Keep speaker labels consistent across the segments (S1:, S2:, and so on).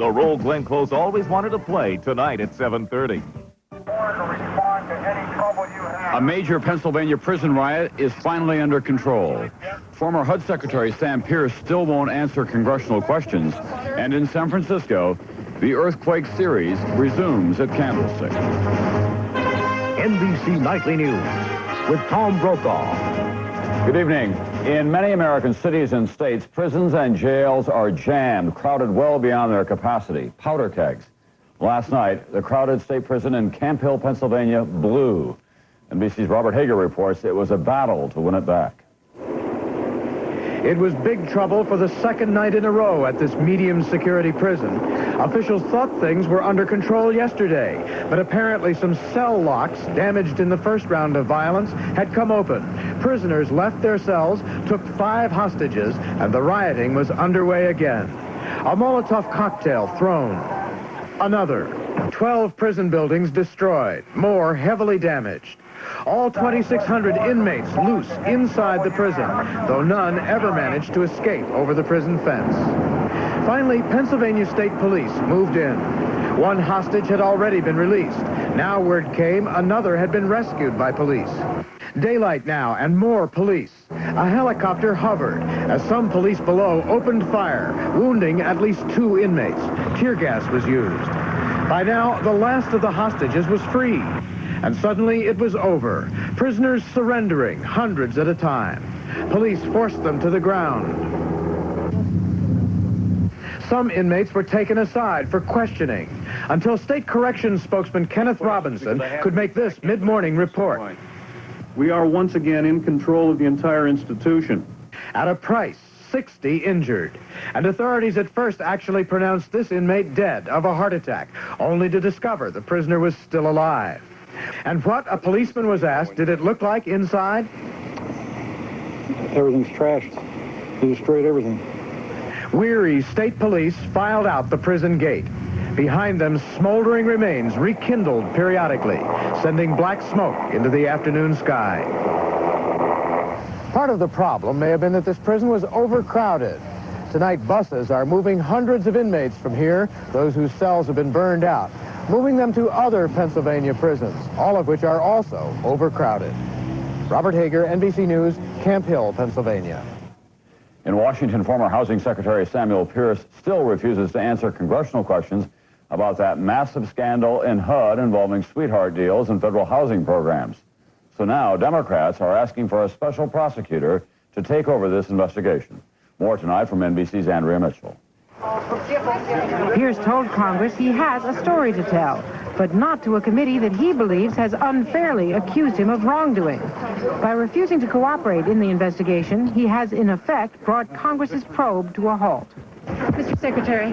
S1: The role Glenn Close always wanted to play tonight at 7:30.
S2: A major Pennsylvania prison riot is finally under control. Former HUD Secretary Sam Pierce still won't answer congressional questions. And in San Francisco, the earthquake series resumes at Candlestick.
S3: NBC Nightly News with Tom Brokaw.
S2: Good evening. In many American cities and states, prisons and jails are jammed, crowded well beyond their capacity. Powder kegs. Last night, the crowded state prison in Camp Hill, Pennsylvania, blew. NBC's Robert Hager reports it was a battle to win it back.
S4: It was big trouble for the second night in a row at this medium-security prison. Officials thought things were under control yesterday, but apparently some cell locks, damaged in the first round of violence, had come open. Prisoners left their cells, took 5 hostages, and the rioting was underway again. A Molotov cocktail thrown. Another. 12 prison buildings destroyed, more heavily damaged. All 2,600 inmates loose inside the prison, though none ever managed to escape over the prison fence. Finally, Pennsylvania State Police moved in. One hostage had already been released. Now word came another had been rescued by police. Daylight now and more police. A helicopter hovered as some police below opened fire, wounding at least 2 inmates. Tear gas was used. By now, the last of the hostages was free. And suddenly it was over. Prisoners surrendering, hundreds at a time. Police forced them to the ground. Some inmates were taken aside for questioning until State Corrections spokesman Kenneth Robinson could make this mid-morning report.
S5: We are once again in control of the entire institution.
S4: At a price, 60 injured. And authorities at first actually pronounced this inmate dead of a heart attack, only to discover the prisoner was still alive. And what, a policeman was asked, did it look like inside?
S5: Everything's trashed. They destroyed everything.
S4: Weary state police filed out the prison gate. Behind them, smoldering remains rekindled periodically, sending black smoke into the afternoon sky. Part of the problem may have been that this prison was overcrowded. Tonight, buses are moving hundreds of inmates from here, those whose cells have been burned out, moving them to other Pennsylvania prisons, all of which are also overcrowded. Robert Hager, NBC News, Camp Hill, Pennsylvania.
S2: In Washington, former Housing Secretary Samuel Pierce still refuses to answer congressional questions about that massive scandal in HUD involving sweetheart deals and federal housing programs. So now Democrats are asking for a special prosecutor to take over this investigation. More tonight from NBC's Andrea Mitchell.
S6: Pierce told Congress he has a story to tell, but not to a committee that he believes has unfairly accused him of wrongdoing. By refusing to cooperate in the investigation, he has, in effect, brought Congress's probe to a halt.
S7: Mr. Secretary,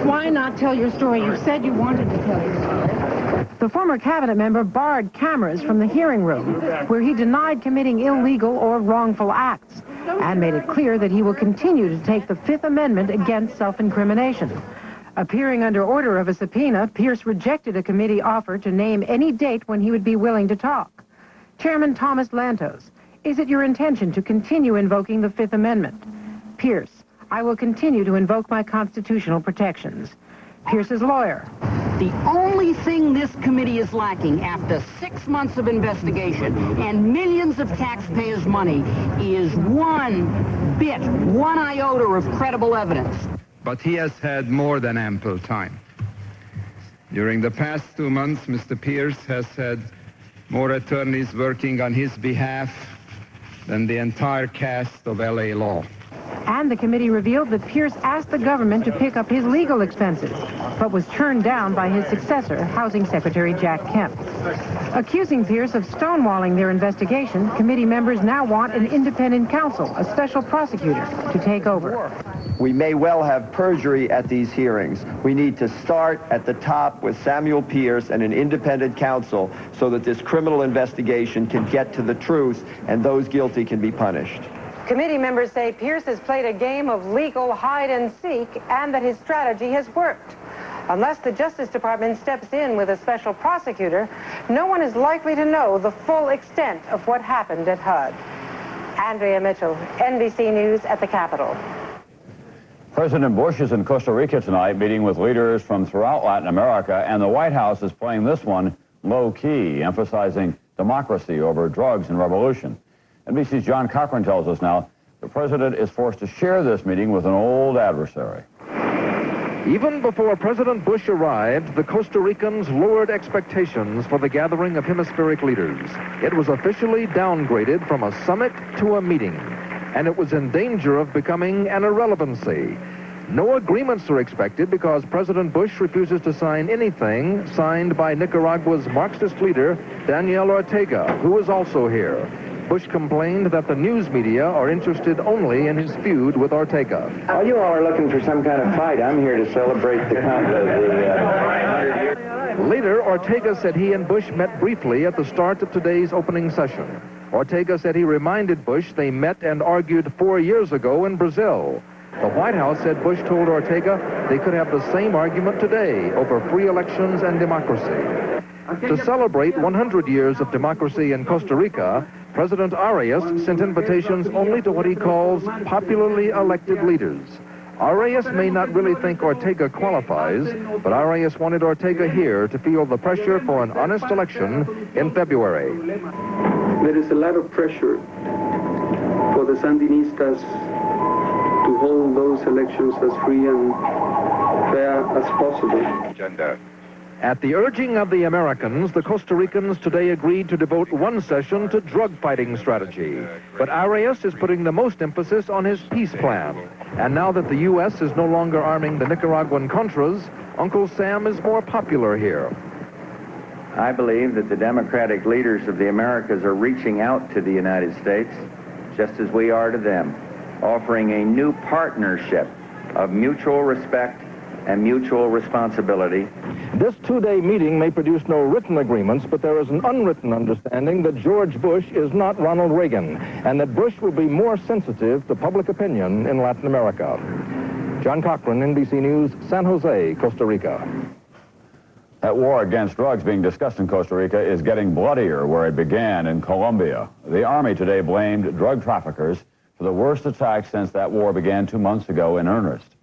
S7: why not tell your story? You said you wanted to tell your story.
S6: The former cabinet member barred cameras from the hearing room, where he denied committing illegal or wrongful acts, and made it clear that he will continue to take the Fifth Amendment against self-incrimination. Appearing under order of a subpoena, Pierce rejected a committee offer to name any date when he would be willing to talk. Chairman Thomas Lantos, is it your intention to continue invoking the Fifth Amendment? Pierce, I will continue to invoke my constitutional protections. Pierce's lawyer.
S8: The only thing this committee is lacking after 6 months of investigation and millions of taxpayers' money is one iota of credible evidence.
S9: But he has had more than ample time. During the past 2 months, Mr. Pierce has had more attorneys working on his behalf than the entire cast of LA Law.
S6: And the committee revealed that Pierce asked the government to pick up his legal expenses, but was turned down by his successor, Housing Secretary Jack Kemp. Accusing Pierce of stonewalling their investigation, committee members now want an independent counsel, a special prosecutor, to take over.
S10: We may well have perjury at these hearings. We need to start at the top with Samuel Pierce and an independent counsel so that this criminal investigation can get to the truth and those guilty can be punished.
S6: Committee members say Pierce has played a game of legal hide-and-seek and that his strategy has worked. Unless the Justice Department steps in with a special prosecutor, no one is likely to know the full extent of what happened at HUD. Andrea Mitchell, NBC News at the Capitol.
S2: President Bush is in Costa Rica tonight, meeting with leaders from throughout Latin America, and the White House is playing this one low-key, emphasizing democracy over drugs and revolution. NBC's John Cochran tells us now the president is forced to share this meeting with an old adversary.
S4: Even before President Bush arrived, the Costa Ricans lowered expectations for the gathering of hemispheric leaders. It was officially downgraded from a summit to a meeting, and it was in danger of becoming an irrelevancy. No agreements are expected because President Bush refuses to sign anything signed by Nicaragua's Marxist leader, Daniel Ortega, who is also here. Bush complained that the news media are interested only in his feud with Ortega.
S11: Oh, you all are looking for some kind of fight. I'm here to celebrate the 100 years.
S4: Later, Ortega said he and Bush met briefly at the start of today's opening session. Ortega said he reminded Bush they met and argued 4 years ago in Brazil. The White House said Bush told Ortega they could have the same argument today over free elections and democracy. To celebrate 100 years of democracy in Costa Rica, President Arias sent invitations only to what he calls popularly elected leaders. Arias may not really think Ortega qualifies, but Arias wanted Ortega here to feel the pressure for an honest election in February.
S12: There is a lot of pressure for the Sandinistas to hold those elections as free and fair as possible.
S4: At the urging of the Americans, the Costa Ricans today agreed to devote one session to drug-fighting strategy. But Arias is putting the most emphasis on his peace plan. And now that the U.S. is no longer arming the Nicaraguan Contras, Uncle Sam is more popular here.
S11: I believe that the democratic leaders of the Americas are reaching out to the United States, just as we are to them, offering a new partnership of mutual respect and mutual responsibility.
S4: This two-day meeting may produce no written agreements, but there is an unwritten understanding that George Bush is not Ronald Reagan, and that Bush will be more sensitive to public opinion in Latin America. John Cochran, NBC News, San Jose, Costa Rica.
S2: That war against drugs being discussed in Costa Rica is getting bloodier where it began in Colombia. The Army today blamed drug traffickers for the worst attack since that war began 2 months ago in earnest.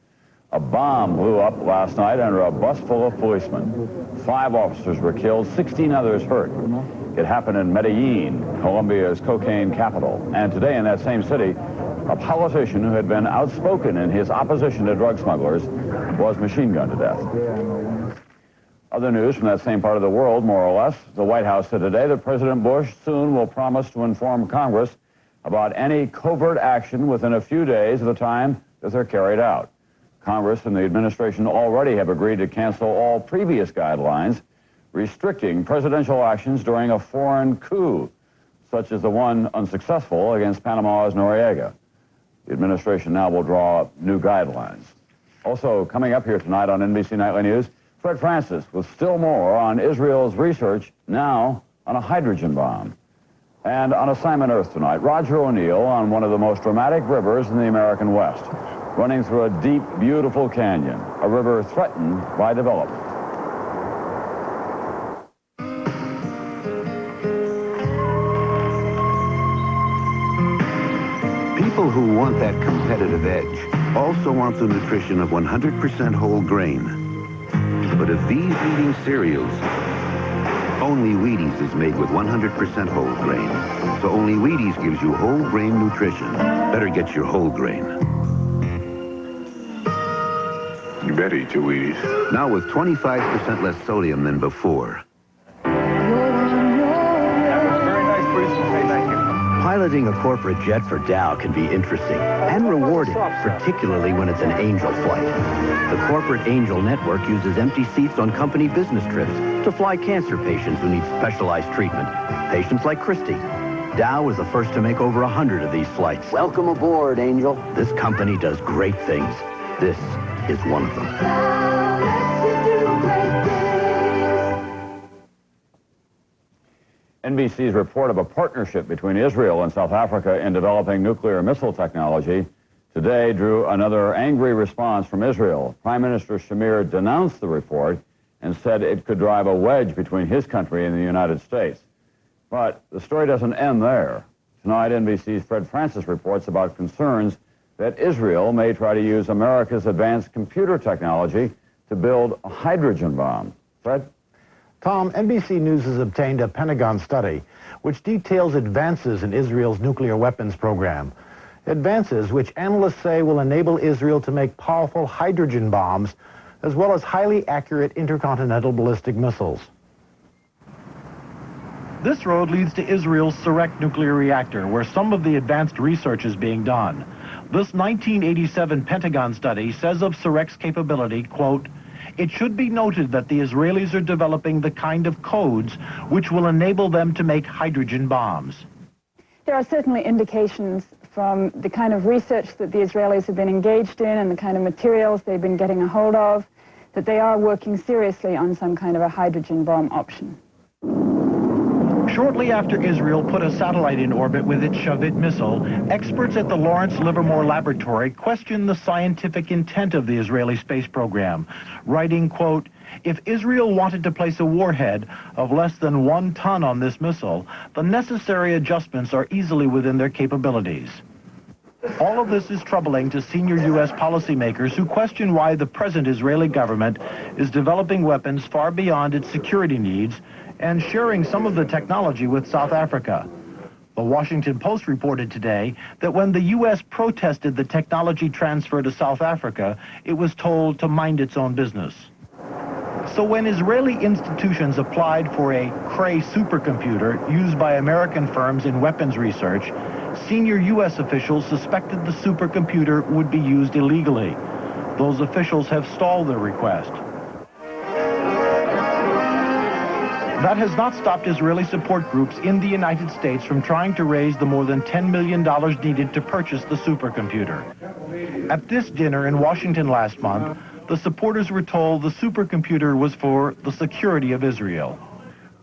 S2: A bomb blew up last night under a bus full of policemen. 5 officers were killed, 16 others hurt. It happened in Medellin, Colombia's cocaine capital. And today in that same city, a politician who had been outspoken in his opposition to drug smugglers was machine-gunned to death. Other news from that same part of the world, more or less. The White House said today that President Bush soon will promise to inform Congress about any covert action within a few days of the time that they're carried out. Congress and the administration already have agreed to cancel all previous guidelines restricting presidential actions during a foreign coup, such as the one unsuccessful against Panama's Noriega. The administration now will draw up new guidelines. Also, coming up here tonight on NBC Nightly News, Fred Francis with still more on Israel's research now on a hydrogen bomb. And on Assignment Earth tonight, Roger O'Neill on one of the most dramatic rivers in the American West, running through a deep, beautiful canyon, a river threatened by development.
S13: People who want that competitive edge also want the nutrition of 100% whole grain. But of these eating cereals, only Wheaties is made with 100% whole grain. So only Wheaties gives you whole grain nutrition. Better get your whole grain.
S14: You better eat your Wheaties.
S13: Now with 25% less sodium than before.
S3: Piloting a corporate jet for Dow can be interesting and rewarding, particularly when it's an Angel flight. The corporate Angel network uses empty seats on company business trips to fly cancer patients who need specialized treatment. Patients like Christy. Dow was the first to make over 100 of these flights. Welcome aboard, Angel. This company does great things. This is one of them.
S2: NBC's report of a partnership between Israel and South Africa in developing nuclear missile technology today drew another angry response from Israel. Prime Minister Shamir denounced the report and said it could drive a wedge between his country and the United States. But the story doesn't end there. Tonight, NBC's Fred Francis reports about concerns that Israel may try to use America's advanced computer technology to build a hydrogen bomb. Fred?
S15: Tom, NBC News has obtained a Pentagon study which details advances in Israel's nuclear weapons program. Advances which analysts say will enable Israel to make powerful hydrogen bombs as well as highly accurate intercontinental ballistic missiles. This road leads to Israel's Covert nuclear reactor, where some of the advanced research is being done. This 1987 Pentagon study says of Covert's capability, quote, "It should be noted that the Israelis are developing the kind of codes which will enable them to make hydrogen bombs."
S16: There are certainly indications from the kind of research that the Israelis have been engaged in and the kind of materials they've been getting a hold of, that they are working seriously on some kind of a hydrogen bomb option.
S15: Shortly after Israel put a satellite in orbit with its Shavit missile, experts at the Lawrence Livermore Laboratory questioned the scientific intent of the Israeli space program, writing, quote, "If Israel wanted to place a warhead of less than 1 ton on this missile, the necessary adjustments are easily within their capabilities." All of this is troubling to senior U.S. policymakers who question why the present Israeli government is developing weapons far beyond its security needs and sharing some of the technology with South Africa. The Washington Post reported today that when the U.S. protested the technology transfer to South Africa, it was told to mind its own business. So when Israeli institutions applied for a Cray supercomputer used by American firms in weapons research, senior U.S. officials suspected the supercomputer would be used illegally. Those officials have stalled their request. That has not stopped Israeli support groups in the United States from trying to raise the more than $10 million needed to purchase the supercomputer. At this dinner in Washington last month, the supporters were told the supercomputer was for the security of Israel.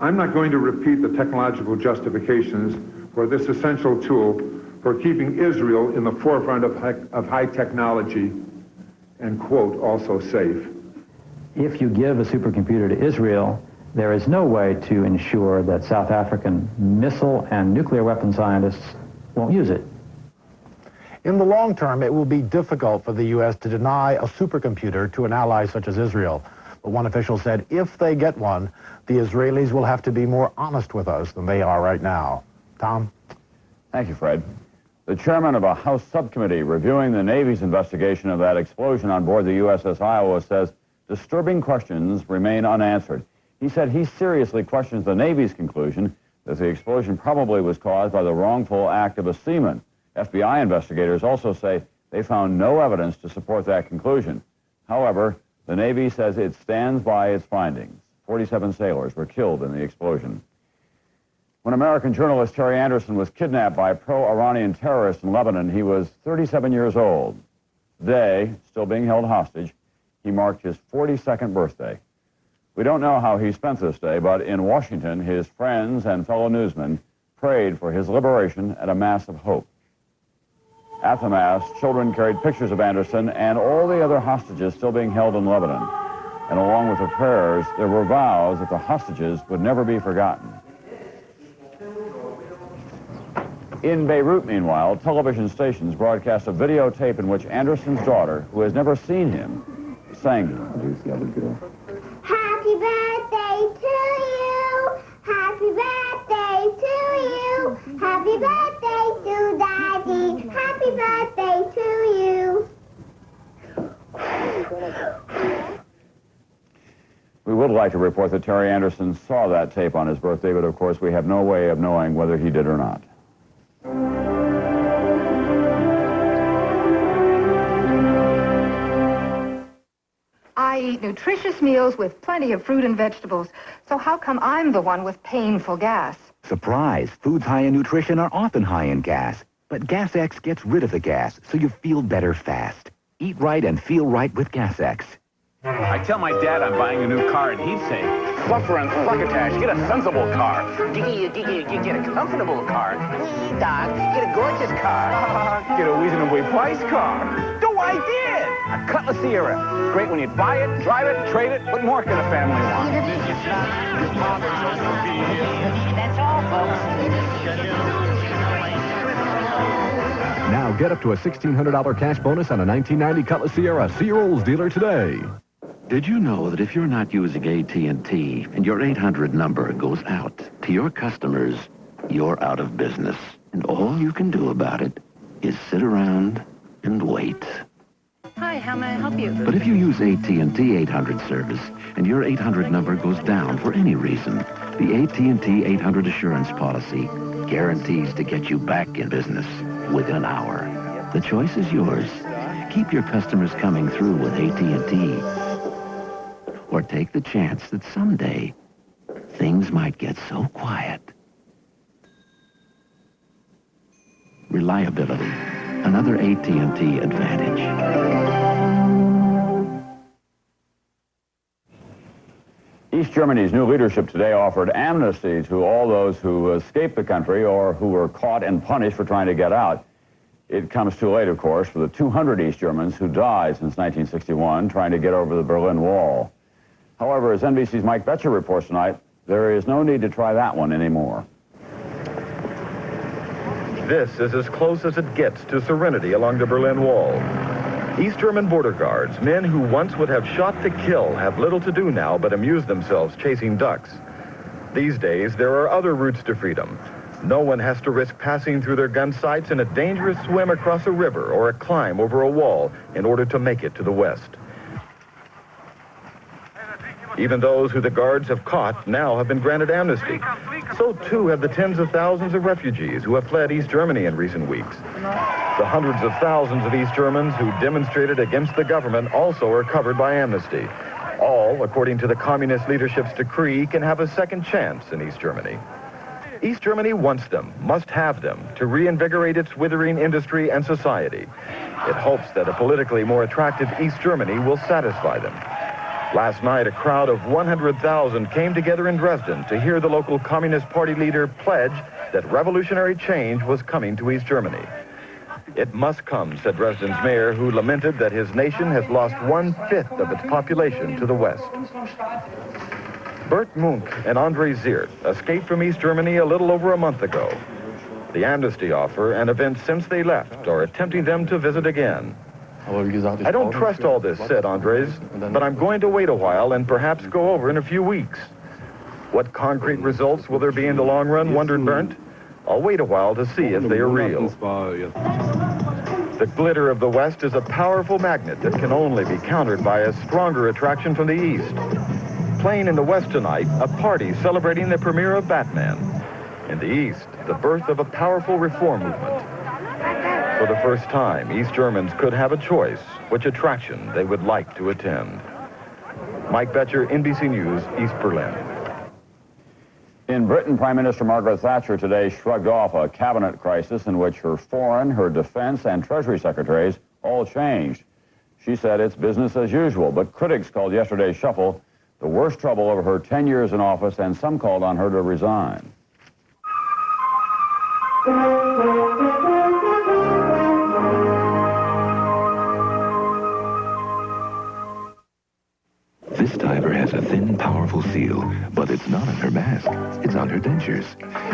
S14: I'm not going to repeat the technological justifications for this essential tool for keeping Israel in the forefront of high technology and, quote, also safe.
S17: If you give a supercomputer to Israel, there is no way to ensure that South African missile and nuclear weapon scientists won't use it.
S15: In the long term, it will be difficult for the U.S. to deny a supercomputer to an ally such as Israel. But one official said if they get one, the Israelis will have to be more honest with us than they are right now. Tom?
S2: Thank you, Fred. The chairman of a House subcommittee reviewing the Navy's investigation of that explosion on board the U.S.S. Iowa says disturbing questions remain unanswered. He said he seriously questions the Navy's conclusion that the explosion probably was caused by the wrongful act of a seaman. FBI investigators also say they found no evidence to support that conclusion. However, the Navy says it stands by its findings. 47 sailors were killed in the explosion. When American journalist Terry Anderson was kidnapped by pro-Iranian terrorists in Lebanon, he was 37 years old. Today, still being held hostage, he marked his 42nd birthday. We don't know how he spent this day, but in Washington, his friends and fellow newsmen prayed for his liberation at a Mass of hope. At the Mass, children carried pictures of Anderson and all the other hostages still being held in Lebanon. And along with the prayers, there were vows that the hostages would never be forgotten. In Beirut, meanwhile, television stations broadcast a videotape in which Anderson's daughter, who has never seen him, sang to him.
S18: Happy birthday to you. Happy birthday to you. Happy birthday to Daddy. Happy birthday to you.
S2: We would like to report that Terry Anderson saw that tape on his birthday, but of course we have no way of knowing whether he did or not.
S19: I eat nutritious meals with plenty of fruit and vegetables. So how come I'm the one with painful gas?
S20: Surprise! Foods high in nutrition are often high in gas. But Gas X gets rid of the gas, so you feel better fast. Eat right and feel right with Gas X.
S21: I tell my dad I'm buying a new car, and he'd say, "Fluffer and succotash, get a sensible car. Diggy, get a comfortable car. Wee, Doc, get a gorgeous car. Get a reasonably priced car." So I did! A Cutlass Sierra. Great when you buy it, drive it, trade it. What more can a family want?
S18: That's all, folks.
S1: Now get up to a $1,600 cash bonus on a 1990 Cutlass Sierra. See your Olds dealer today.
S22: Did you know that if you're not using AT&T and your 800 number goes out to your customers, you're out of business? And all you can do about it is sit around and wait.
S23: Hi, how may I help you?
S22: But if you use AT&T 800 service and your 800 number goes down for any reason, the AT&T 800 assurance policy guarantees to get you back in business within an hour. The choice is yours. Keep your customers coming through with AT&T. Or take the chance that someday things might get so quiet. Reliability, another AT&T advantage.
S2: East Germany's new leadership today offered amnesty to all those who escaped the country or who were caught and punished for trying to get out. It comes too late, of course, for the 200 East Germans who died since 1961 trying to get over the Berlin Wall. However, as NBC's Mike Betcher reports tonight, there is no need to try that one anymore.
S24: This is as close as it gets to serenity along the Berlin Wall. East German border guards, men who once would have shot to kill, have little to do now but amuse themselves chasing ducks. These days, there are other routes to freedom. No one has to risk passing through their gun sights in a dangerous swim across a river or a climb over a wall in order to make it to the west. Even those who the guards have caught now have been granted amnesty. So too have the tens of thousands of refugees who have fled East Germany in recent weeks. The hundreds of thousands of East Germans who demonstrated against the government also are covered by amnesty. All, according to the communist leadership's decree, can have a second chance in East Germany. East Germany wants them, must have them, to reinvigorate its withering industry and society. It hopes that a politically more attractive East Germany will satisfy them. Last night, a crowd of 100,000 came together in Dresden to hear the local Communist Party leader pledge that revolutionary change was coming to East Germany. It must come, said Dresden's mayor, who lamented that his nation has lost 1/5 of its population to the West. Bert Munk and Andre Ziert escaped from East Germany a little over a month ago. The amnesty offer and events since they left are tempting them to visit again. I don't trust all this, said Andres, but I'm going to wait a while and perhaps go over in a few weeks. What concrete results will there be in the long run, wondered Bernd. I'll wait a while to see if they are real. The glitter of the West is a powerful magnet that can only be countered by a stronger attraction from the East. Playing in the West tonight, a party celebrating the premiere of Batman. In the East, the birth of a powerful reform movement. For the first time, East Germans could have a choice which attraction they would like to attend. Mike Betcher, NBC News, East Berlin.
S2: In Britain, Prime Minister Margaret Thatcher today shrugged off a cabinet crisis in which her foreign, her defense, and treasury secretaries all changed. She said it's business as usual, but critics called yesterday's shuffle the worst trouble of her 10 years in office, and some called on her to resign.
S20: This diver has a thin, powerful seal, but it's not on her mask. It's on her dentures.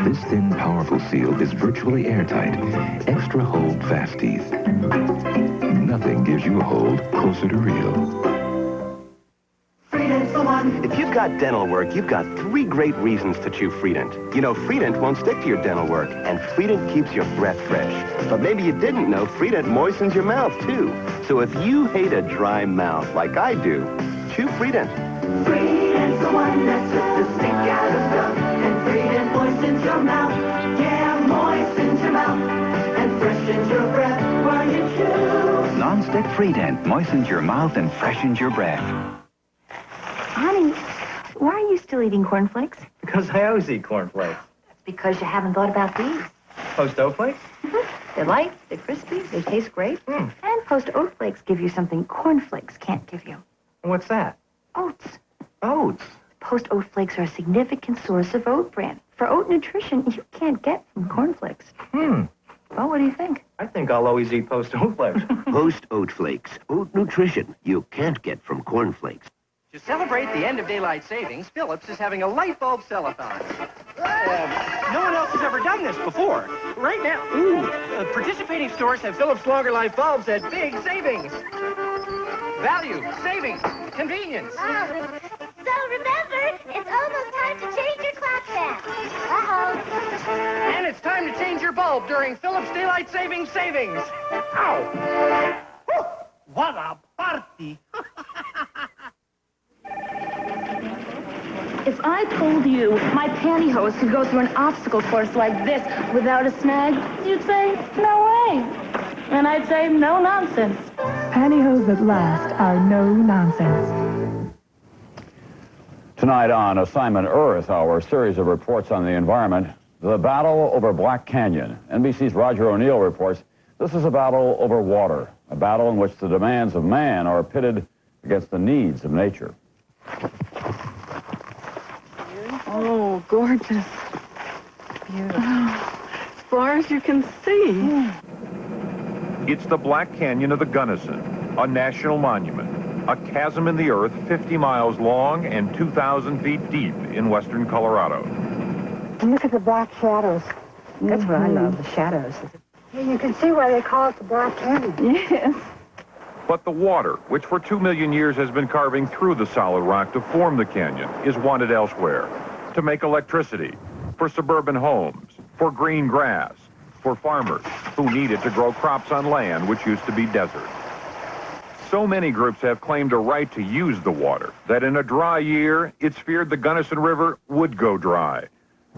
S20: This thin, powerful seal is virtually airtight. Extra hold, fast teeth. Nothing gives you a hold closer to real.
S25: If you've got dental work, you've got 3 great reasons to chew Freedent. You know, Freedent won't stick to your dental work, and Freedent keeps your breath fresh. But maybe you didn't know Freedent moistens your mouth, too. So if you hate a dry mouth like I do, chew Freedent.
S18: Freedent's the one that took the stink out of stuff, and Freedent moistens your mouth. Yeah, moistens your mouth, and freshens your breath while you chew.
S26: Non-stick Freedent moistens your mouth and freshens your breath.
S27: Honey, why are you still eating cornflakes?
S28: Because I always eat cornflakes.
S27: That's because you haven't thought about these.
S28: Post-oat flakes?
S27: They're light, they're crispy, they taste great. And post-oat flakes give you something cornflakes can't give you.
S28: What's that?
S27: Oats.
S28: Oats?
S27: Post-oat flakes are a significant source of oat bran. For oat nutrition you can't get from cornflakes. Well, what do you think?
S28: I think I'll always eat post-oat flakes.
S3: Post-oat flakes. Oat nutrition you can't get from cornflakes.
S29: To celebrate the end of daylight savings, Philips is having a light bulb sell-a-thon.
S28: No one else has ever done this before. Right now. Ooh. Participating stores have Philips Longer Life bulbs at big savings. Value, savings, convenience.
S5: So remember, it's almost time to change your clock fan. Uh-oh.
S28: And it's time to change your bulb during Philips Daylight Savings. Ow! Woo! What a party!
S6: If I told you my pantyhose could go through an obstacle course like this without a snag, you'd say, no way. And I'd say, no nonsense.
S7: Pantyhose that last are no nonsense.
S2: Tonight on Assignment Earth, our series of reports on the environment, the battle over Black Canyon. NBC's Roger O'Neill reports this is a battle over water, a battle in which the demands of man are pitted against the needs of nature.
S7: Oh, gorgeous. Beautiful. As far as you can see.
S8: It's the Black Canyon of the Gunnison, a national monument, a chasm in the earth 50 miles long and 2,000 feet deep in western Colorado.
S9: And look at the black shadows. That's what I love, the shadows. And you can see why they call it the Black Canyon.
S7: Yes.
S8: But the water, which for 2 million years has been carving through the solid rock to form the canyon, is wanted elsewhere. To make electricity, for suburban homes, for green grass, for farmers who need it to grow crops on land which used to be desert. So many groups have claimed a right to use the water that in a dry year, it's feared the Gunnison River would go dry.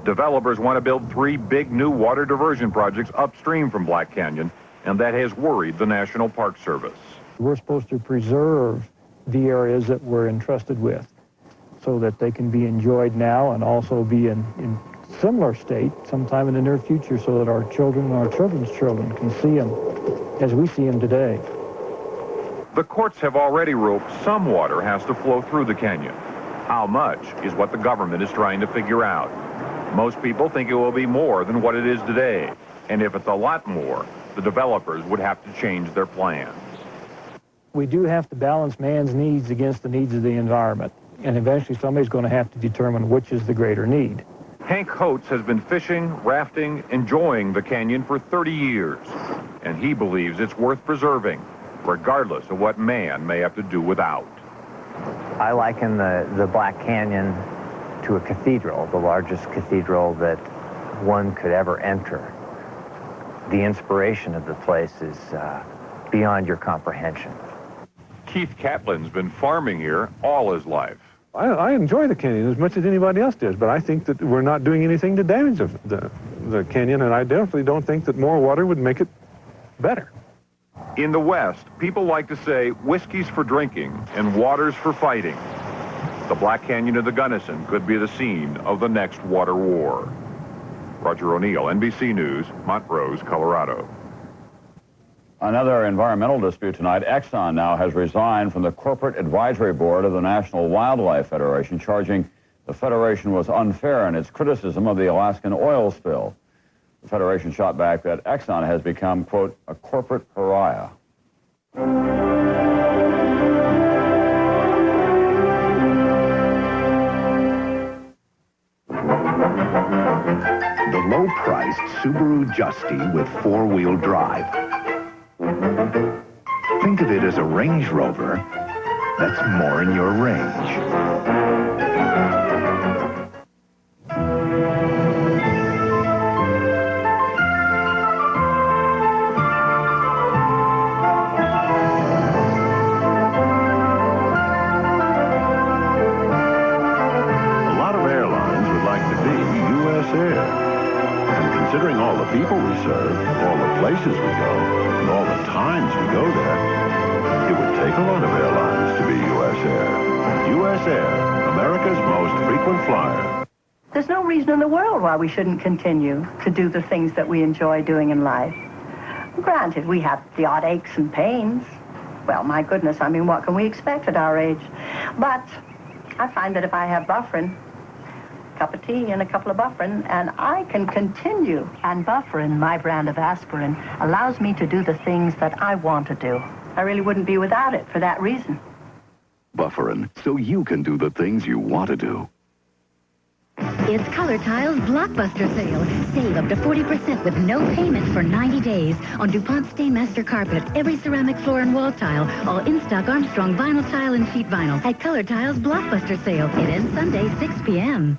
S8: Developers want to build 3 big new water diversion projects upstream from Black Canyon, and that has worried the National Park Service.
S10: We're supposed to preserve the areas that we're entrusted with so that they can be enjoyed now and also be in similar state sometime in the near future so that our children and our children's children can see them as we see them today.
S8: The courts have already ruled some water has to flow through the canyon. How much is what the government is trying to figure out. Most people think it will be more than what it is today. And if it's a lot more, the developers would have to change their plans.
S10: We do have to balance man's needs against the needs of the environment. And eventually somebody's going to have to determine which is the greater need.
S8: Hank Coates has been fishing, rafting, enjoying the canyon for 30 years. And he believes it's worth preserving, regardless of what man may have to do without.
S11: I liken the Black Canyon to a cathedral, the largest cathedral that one could ever enter. The inspiration of the place is beyond your comprehension.
S8: Keith Catlin's been farming here all his life.
S14: I enjoy the canyon as much as anybody else does, but I think that we're not doing anything to damage the canyon, and I definitely don't think that more water would make it better.
S8: In the West, people like to say whiskey's for drinking and water's for fighting. The Black Canyon of the Gunnison could be the scene of the next water war. Roger O'Neill, NBC News, Montrose, Colorado.
S2: Another environmental dispute tonight. Exxon now has resigned from the corporate advisory board of the National Wildlife Federation, charging the Federation was unfair in its criticism of the Alaskan oil spill. The Federation shot back that Exxon has become, quote, a corporate pariah.
S3: The low-priced Subaru Justy with 4-wheel drive. Think of it as a Range Rover that's more in your range.
S12: A lot of airlines would like to be U.S.S. And considering all the people we serve, all the places we go, and all the times we go there, it would take a lot of airlines to be U.S. Air. U.S. Air, America's most frequent flyer.
S27: There's no reason in the world why we shouldn't continue to do the things that we enjoy doing in life. Granted, we have the odd aches and pains. Well, my goodness, I mean, what can we expect at our age? But I find that if I have Bufferin, a cup of tea and a couple of Bufferin, and I can continue. And Bufferin, my brand of aspirin, allows me to do the things that I want to do. I really wouldn't be without it for that reason.
S20: Bufferin, so you can do the things you want to do.
S1: It's Color Tile's Blockbuster Sale. Save up to 40% with no payment for 90 days on DuPont Stainmaster Carpet, every ceramic floor and wall tile, all in-stock Armstrong vinyl tile and sheet vinyl at Color Tile's Blockbuster Sale. It ends Sunday, 6 p.m.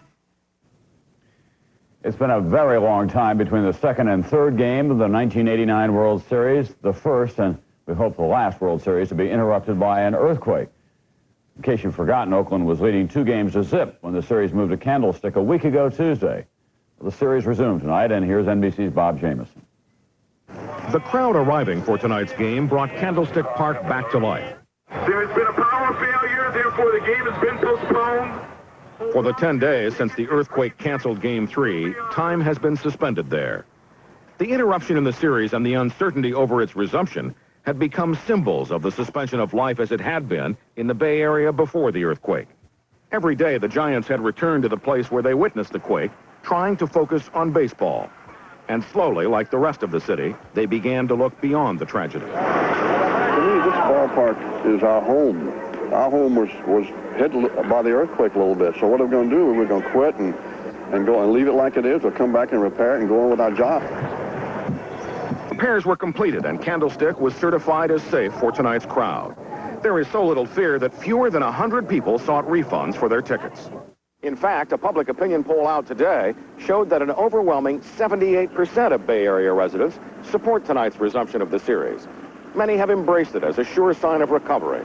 S2: It's been a very long time between the second and third game of the 1989 World Series, the first and we hope the last World Series to be interrupted by an earthquake. In case you've forgotten, Oakland was leading 2-0 when the series moved to Candlestick a week ago Tuesday. The series resumed tonight, and here's NBC's Bob Jamieson.
S8: The crowd arriving for tonight's game brought Candlestick Park back to life.
S4: There's been a power failure, therefore the game has been postponed.
S8: For the 10 days since the earthquake canceled Game 3, time has been suspended there. The interruption in the series and the uncertainty over its resumption had become symbols of the suspension of life as it had been in the Bay Area before the earthquake. Every day, the Giants had returned to the place where they witnessed the quake, trying to focus on baseball. And slowly, like the rest of the city, they began to look beyond the tragedy.
S12: To me, this ballpark is our home. Our home was hit by the earthquake a little bit. So what are we going to do? We're going to quit and go and leave it like it is, or come back and repair it and go on with our job.
S8: Repairs were completed, and Candlestick was certified as safe for tonight's crowd. There is so little fear that fewer than 100 people sought refunds for their tickets. In fact, a public opinion poll out today showed that an overwhelming 78% of Bay Area residents support tonight's resumption of the series. Many have embraced it as a sure sign of recovery.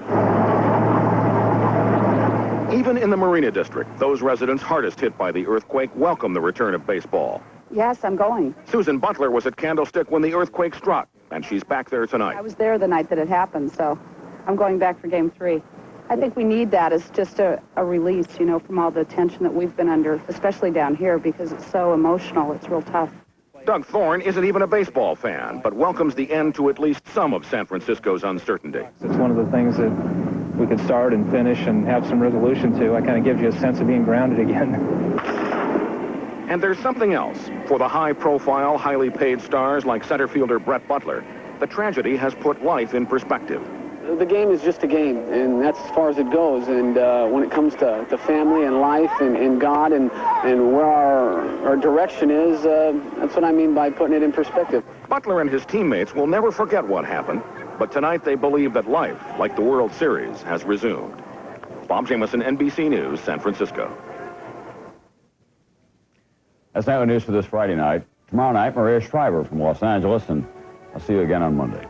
S8: Even in the Marina District, those residents hardest hit by the earthquake welcome the return of baseball.
S13: Yes, I'm going.
S8: Susan Butler was at Candlestick when the earthquake struck, and she's back there tonight.
S13: I was there the night that it happened, so I'm going back for Game 3. I think we need that as just a release, you know, from all the tension that we've been under, especially down here, because it's so emotional. It's real tough.
S8: Doug Thorne isn't even a baseball fan, but welcomes the end to at least some of San Francisco's uncertainty.
S10: It's one of the things that we could start and finish and have some resolution to. It kind of gives you a sense of being grounded again.
S8: And there's something else. For the high-profile, highly paid stars like center fielder Brett Butler, the tragedy has put life in perspective.
S15: The game is just a game, and that's as far as it goes. And when it comes to family and life and God and where our direction is, that's what I mean by putting it in perspective.
S8: Butler and his teammates will never forget what happened, but tonight they believe that life, like the World Series, has resumed. Bob Jamieson, NBC News, San Francisco.
S2: That's nightly news for this Friday night. Tomorrow night, Maria Shriver from Los Angeles, and I'll see you again on Monday.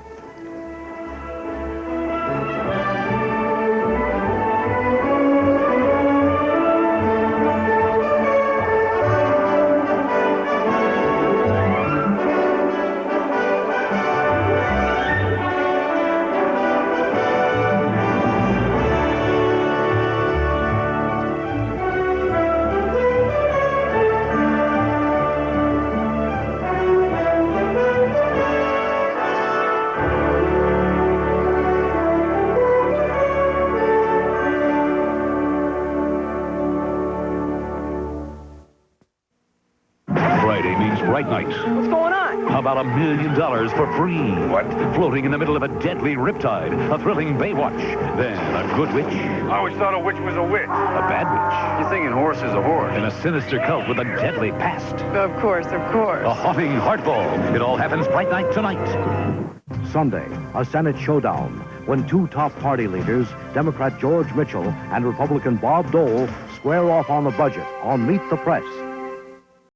S16: Bright night.
S28: What's going on?
S16: How about $1 million for free? What? Floating in the middle of a deadly riptide, a thrilling Baywatch. Then a good witch.
S28: I always thought a witch was a witch.
S16: A bad witch.
S28: You're thinking horse is a horse.
S16: And a sinister cult with a deadly past.
S28: Of course, of course.
S16: A haunting hardball. It all happens bright night tonight.
S17: Sunday, a Senate showdown when two top party leaders, Democrat George Mitchell and Republican Bob Dole, square off on the budget on Meet the Press.